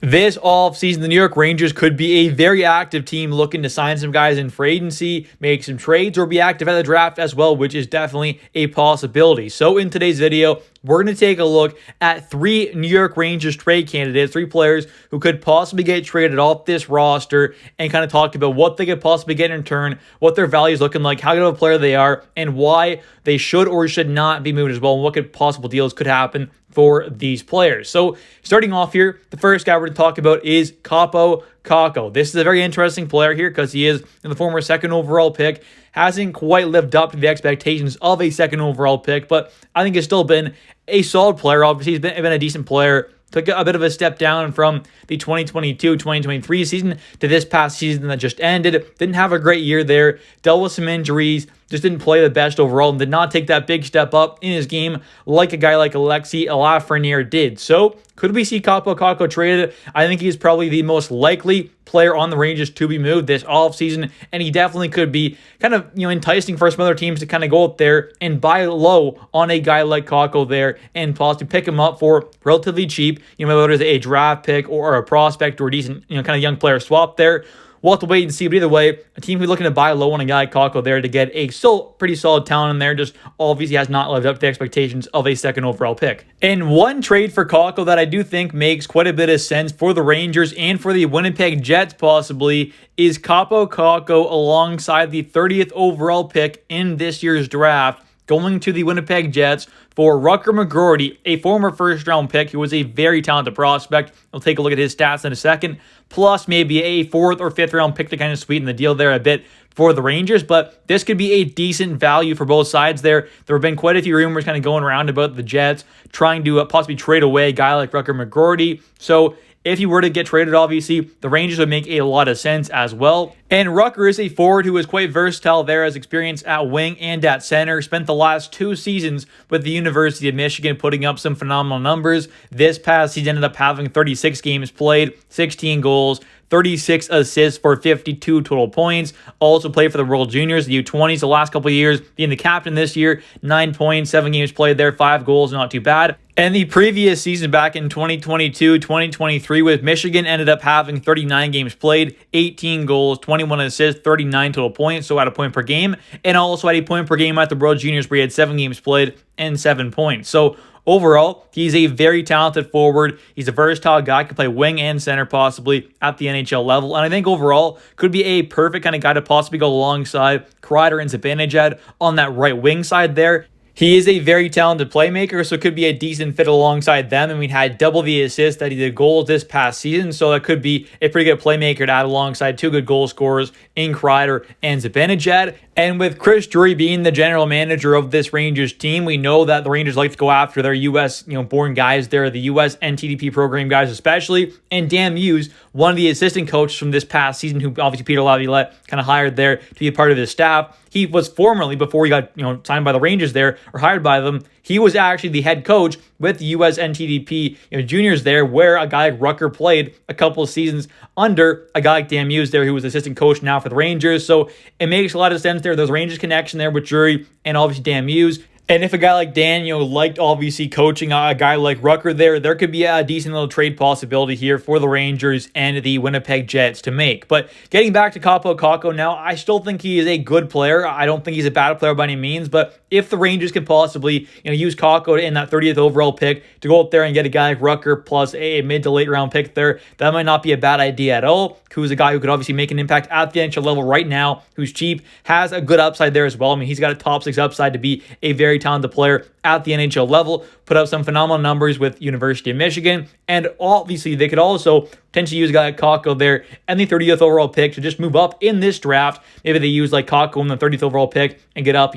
This offseason, the New York Rangers could be a very active team looking to sign some guys in free agency, make some trades, or be active at the draft as well, which is definitely a possibility. So in today's video, we're going to take a look at 3 New York Rangers trade candidates, 3 players who could possibly get traded off this roster, and kind of talk about what they could possibly get in return, what their value is looking like, how good of a player they are, and why they should or should not be moved as well, and what possible deals could happen for these players. So starting off here, the first guy we're going to talk about is Kaapo Kakko. This is a very interesting player here because he is the former second overall pick. Hasn't quite lived up to the expectations of a second overall pick, but I think he's still been a solid player. Obviously, he's been a decent player. Took a bit of a step down from the 2022-2023 season to this past season that just ended. Didn't have a great year there. Dealt with some injuries. Just didn't play the best overall and did not take that big step up in his game like a guy like Alexis Lafreniere did. So, could we see Kaapo Kakko traded? I think he's probably the most likely player on the Rangers to be moved this offseason, and he definitely could be kind of enticing for some other teams to kind of go up there and buy low on a guy like Kakko there and possibly pick him up for relatively cheap, whether it's a draft pick or a prospect or a decent kind of young player swap there. We'll have to wait and see, but either way, a team who's looking to buy low on a guy like Kakko there to get a still pretty solid talent in there, just obviously has not lived up to the expectations of a second overall pick. And one trade for Kakko that I do think makes quite a bit of sense for the Rangers and for the Winnipeg Jets possibly is Kaapo Kakko alongside the 30th overall pick in this year's draft, going to the Winnipeg Jets for Rutger McGroarty, a former first-round pick who was a very talented prospect. We'll take a look at his stats in a second, plus maybe a 4th or 5th-round pick to kind of sweeten the deal there a bit for the Rangers, but this could be a decent value for both sides there. There have been quite a few rumors kind of going around about the Jets trying to possibly trade away a guy like Rutger McGroarty, so if he were to get traded, obviously, the Rangers would make a lot of sense as well. And Rutger is a forward who is quite versatile there, has experience at wing and at center. Spent the last 2 seasons with the University of Michigan, putting up some phenomenal numbers. This past season ended up having 36 games played, 16 goals, 36 assists for 52 total points. Also played for the World Juniors, the U20s, the last couple of years, being the captain this year. 9 points, 7 games played there, 5 goals, not too bad. And the previous season back in 2022-2023 with Michigan ended up having 39 games played, 18 goals, 21 assists, 39 total points, so at a point per game. And also at a point per game at the World Juniors where he had 7 games played and 7 points. So overall, he's a very talented forward. He's a versatile guy, can play wing and center possibly at the NHL level. And I think overall could be a perfect kind of guy to possibly go alongside Kreider and Zibanejad on that right wing side there. He is a very talented playmaker, so it could be a decent fit alongside them. I mean, had double the assists that he did goals this past season, so that could be a pretty good playmaker to add alongside 2 good goal scorers in Kreider and Zibanejad. And with Chris Drury being the general manager of this Rangers team, we know that the Rangers like to go after their U.S. born guys there, the U.S. NTDP program guys especially. And Dan Muse, one of the assistant coaches from this past season, who obviously Peter Laviolette kind of hired there to be a part of his staff. He was formerly, before he got signed by the Rangers there or hired by them, he was actually the head coach with the U.S. NTDP juniors there, where a guy like Rutger played a couple of seasons under a guy like Dan Muse there, who was assistant coach now for the Rangers. So it makes a lot of sense there. There's a Rangers connection there with Drury and obviously Dan Muse. And if a guy like Dan, liked obviously coaching a guy like Rutger there could be a decent little trade possibility here for the Rangers and the Winnipeg Jets to make. But getting back to Kaapo Kakko now, I still think he is a good player. I don't think he's a bad player by any means, but if the Rangers could possibly use Kakko in that 30th overall pick to go up there and get a guy like Rutger plus a mid to late round pick there, that might not be a bad idea at all. Who's a guy who could obviously make an impact at the NHL level right now, who's cheap, has a good upside there as well. I mean, he's got a top 6 upside to be a very talented player at the NHL level, put up some phenomenal numbers with University of Michigan, and obviously they could also potentially use a guy like Kakko there and the 30th overall pick to just move up in this draft. Maybe they use like Kakko in the 30th overall pick and get up,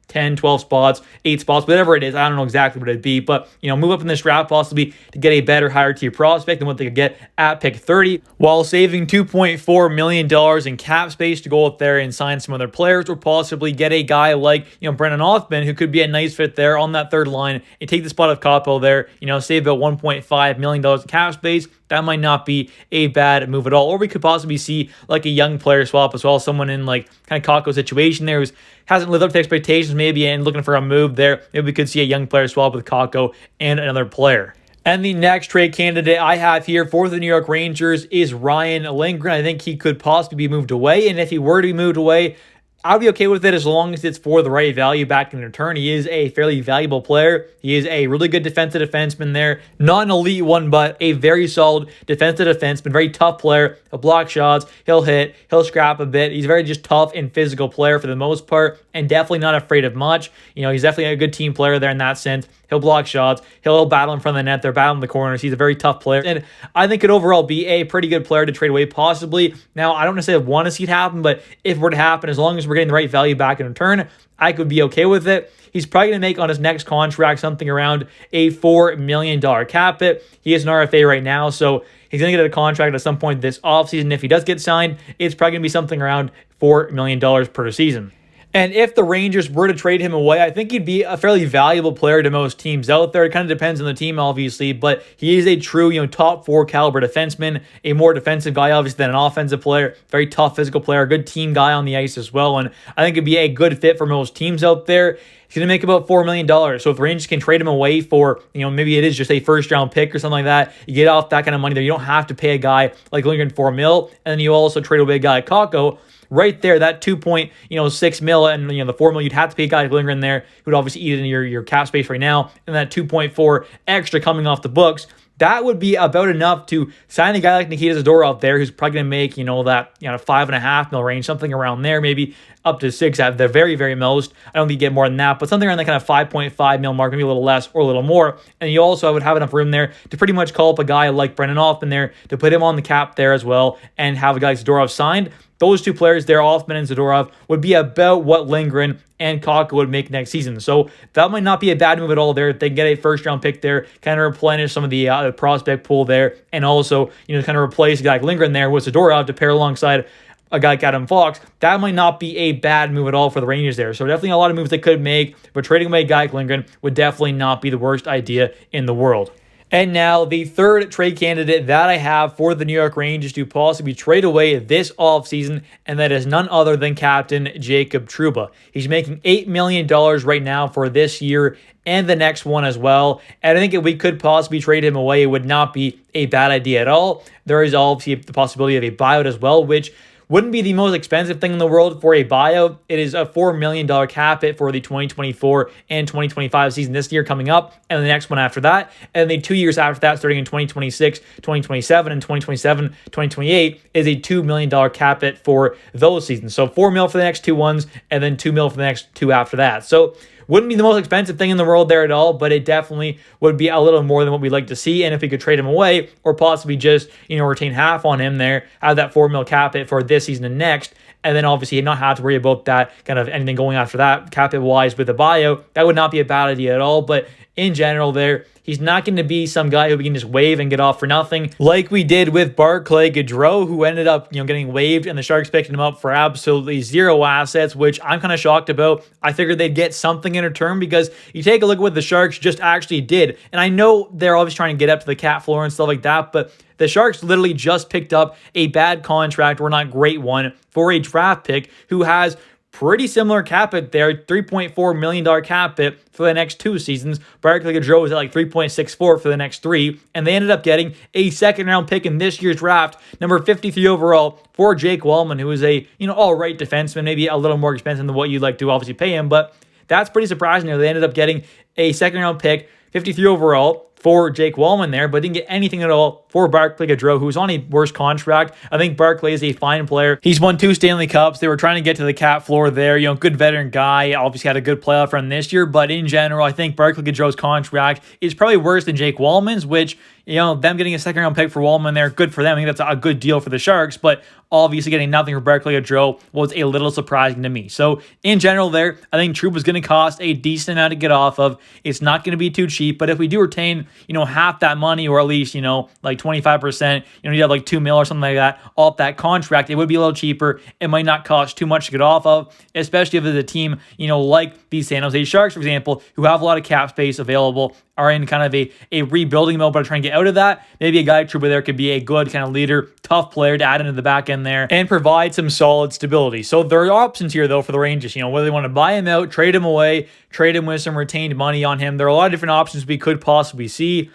10, 12 spots, 8 spots, whatever it is. I don't know exactly what it'd be, but, move up in this draft possibly to get a better higher tier prospect than what they could get at pick 30, while saving $2.4 million in cap space to go up there and sign some other players, or possibly get a guy like, Brennan Othman, who could be a nice fit there on that third line and take the spot of Kaapo there, save about $1.5 million in cap space. That might not be a bad move at all. Or we could possibly see like a young player swap as well. Someone in like kind of Kakko's situation there who hasn't lived up to expectations maybe and looking for a move there. Maybe we could see a young player swap with Kakko and another player. And the next trade candidate I have here for the New York Rangers is Ryan Lindgren. I think he could possibly be moved away. And if he were to be moved away, I'll be okay with it as long as it's for the right value back in return. He is a fairly valuable player. He is a really good defensive defenseman there. Not an elite one, but a very solid defensive defenseman. Very tough player. He'll block shots. He'll hit. He'll scrap a bit. He's very just tough and physical player for the most part, and definitely not afraid of much. He's definitely a good team player there in that sense. He'll block shots. He'll battle in front of the net. They're battling the corners. He's a very tough player. And I think could overall be a pretty good player to trade away possibly. Now, I don't necessarily want to see it happen, but if it were to happen, as long as we're getting the right value back in return, I could be okay with it. He's probably going to make on his next contract something around a $4 million cap hit. He is an RFA right now, so he's going to get a contract at some point this offseason. If he does get signed, it's probably going to be something around $4 million per season. And if the Rangers were to trade him away, I think he'd be a fairly valuable player to most teams out there. It kind of depends on the team, obviously, but he is a true, top 4 caliber defenseman, a more defensive guy, obviously, than an offensive player. Very tough physical player, good team guy on the ice as well. And I think it'd be a good fit for most teams out there. He's going to make about $4 million. So if the Rangers can trade him away for, maybe it is just a first-round pick or something like that, you get off that kind of money there. You don't have to pay a guy like Lindgren $4 million, and then you also trade away a guy like Kakko. Right there, that 2.6 mil and the $4 million, you'd have to pay a guy like Lindgren there who would obviously eat into your cap space right now, and that 2.4 extra coming off the books. That would be about enough to sign a guy like Nikita Zadorov there, who's probably going to make, that $5.5 million range, something around there, maybe up to 6 at the very, very most. I don't think you get more than that, but something around that kind of 5.5 mil mark, maybe a little less or a little more. And you also would have enough room there to pretty much call up a guy like Brendan Hoffman there to put him on the cap there as well and have a guy like Zadorov signed. Those two players there, Hoffman and Zadorov, would be about what Lindgren and Kakko would make next season. So that might not be a bad move at all there. They can get a first-round pick there, kind of replenish some of the prospect pool there, and also, kind of replace a guy like Lindgren there with Zadorov to pair alongside a guy like Adam Fox. That might not be a bad move at all for the Rangers there. So definitely a lot of moves they could make, but trading away a guy like Lindgren would definitely not be the worst idea in the world. And now the third trade candidate that I have for the New York Rangers to possibly trade away this offseason, and that is none other than Captain Jacob Trouba. He's making $8 million right now for this year and the next one as well. And I think if we could possibly trade him away, it would not be a bad idea at all. There is obviously the possibility of a buyout as well, which wouldn't be the most expensive thing in the world for a buyout. It is a $4 million cap hit for the 2024 and 2025 season this year coming up, and the next one after that. And then 2 years after that, starting in 2026, 2027, and 2027, 2028, is a $2 million cap hit for those seasons. So $4 million for the next 2 ones, and then $2 million for the next 2 after that. So wouldn't be the most expensive thing in the world there at all, but it definitely would be a little more than what we'd like to see. And if we could trade him away or possibly just, retain half on him there, have that $4 million cap hit for this season and next, and then obviously not have to worry about that kind of anything going after that cap hit wise with the buyout, that would not be a bad idea at all. But in general there, he's not going to be some guy who we can just waive and get off for nothing, like we did with Barclay Goodrow, who ended up, getting waived, and the Sharks picked him up for absolutely zero assets, which I'm kind of shocked about. I figured they'd get something in return because you take a look at what the Sharks just actually did, and I know they're always trying to get up to the cap floor and stuff like that, but the Sharks literally just picked up a bad contract, or not great one, for a draft pick who has pretty similar cap hit there, $3.4 million cap hit for the next 2 seasons. Barclay Goodrow was at like 3.64 for the next 3, and they ended up getting a second-round pick in this year's draft, number 53 overall, for Jake Wallman, who is a all-right defenseman, maybe a little more expensive than what you'd like to obviously pay him, but that's pretty surprising. They ended up getting a second-round pick, 53 overall, for Jake Wallman there, but didn't get anything at all for Barclay Goodrow, who's on a worse contract. I think Barclay is a fine player. He's won 2 Stanley Cups. They were trying to get to the cap floor there. Good veteran guy. Obviously had a good playoff run this year, but in general, I think Barclay Goodrow's contract is probably worse than Jake Wallman's, which, them getting a second-round pick for Wallman there, good for them. I think that's a good deal for the Sharks, but obviously getting nothing for Barclay Goodrow was a little surprising to me. So in general there, I think Trouba is going to cost a decent amount to get off of. It's not going to be too cheap, but if we do retain, half that money, or at least, like 25%, you have like $2 million or something like that off that contract, it would be a little cheaper. It might not cost too much to get off of, especially if it's a team, like the San Jose Sharks, for example, who have a lot of cap space available, are in kind of a rebuilding mode, but are trying to get out of that. Maybe a guy like Trouba there could be a good kind of leader, tough player to add into the back end there and provide some solid stability. So there are options here, though, for the Rangers. Whether they want to buy him out, trade him away, trade him with some retained money on him. There are a lot of different options we could possibly see.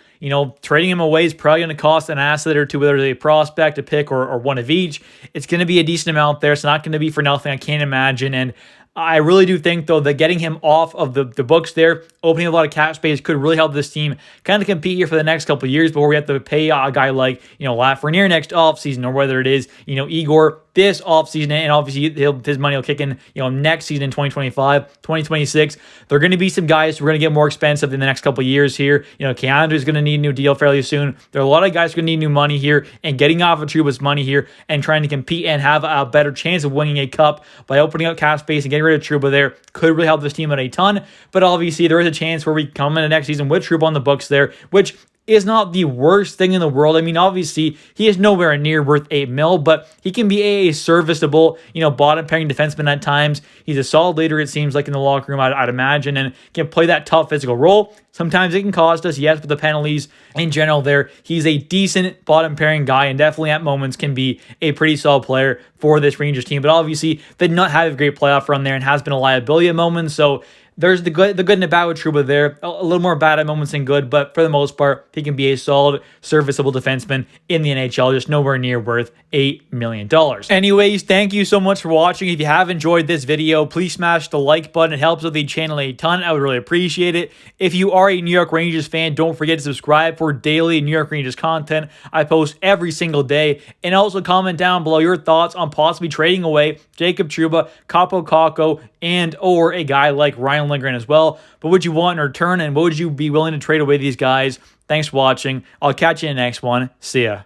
trading him away is probably going to cost an asset or two, whether it's a prospect, a pick, or one of each. It's going to be a decent amount there. It's not going to be for nothing, I can't imagine. And I really do think, though, that getting him off of the books there, opening a lot of cap space, could really help this team kind of compete here for the next couple of years before we have to pay a guy like, Lafreniere next offseason, or whether it is, Igor this offseason, and obviously his money will kick in, next season in 2025, 2026. There are going to be some guys who are going to get more expensive in the next couple of years here. Keanu is going to need a new deal fairly soon. There are a lot of guys who are going to need new money here, and getting off of Trouba's money here and trying to compete and have a better chance of winning a cup by opening up cap space and getting rid of Trouba there could really help this team out a ton. But obviously, there is a chance where we come into next season with Trouba on the books there, which is not the worst thing in the world. I mean, obviously, he is nowhere near worth $8 million, but he can be a serviceable, bottom pairing defenseman at times. He's a solid leader, it seems like, in the locker room, I'd imagine, and can play that tough physical role. Sometimes it can cost us, yes, with the penalties in general there. He's a decent bottom pairing guy, and definitely at moments can be a pretty solid player for this Rangers team. But obviously, they did not have a great playoff run there and has been a liability at moments, so there's the good and the bad with Trouba there. A little more bad at moments than good, but for the most part, he can be a solid, serviceable defenseman in the NHL, just nowhere near worth $8 million. Anyways, thank you so much for watching. If you have enjoyed this video, please smash the like button. It helps with the channel a ton. I would really appreciate it. If you are a New York Rangers fan, don't forget to subscribe for daily New York Rangers content. I post every single day. And also comment down below your thoughts on possibly trading away Jacob Trouba, Kaapo Kakko, and or a guy like Ryan Lindgren as well. But would you want in return, and what would you be willing to trade away these guys? Thanks for watching. I'll catch you in the next one. See ya.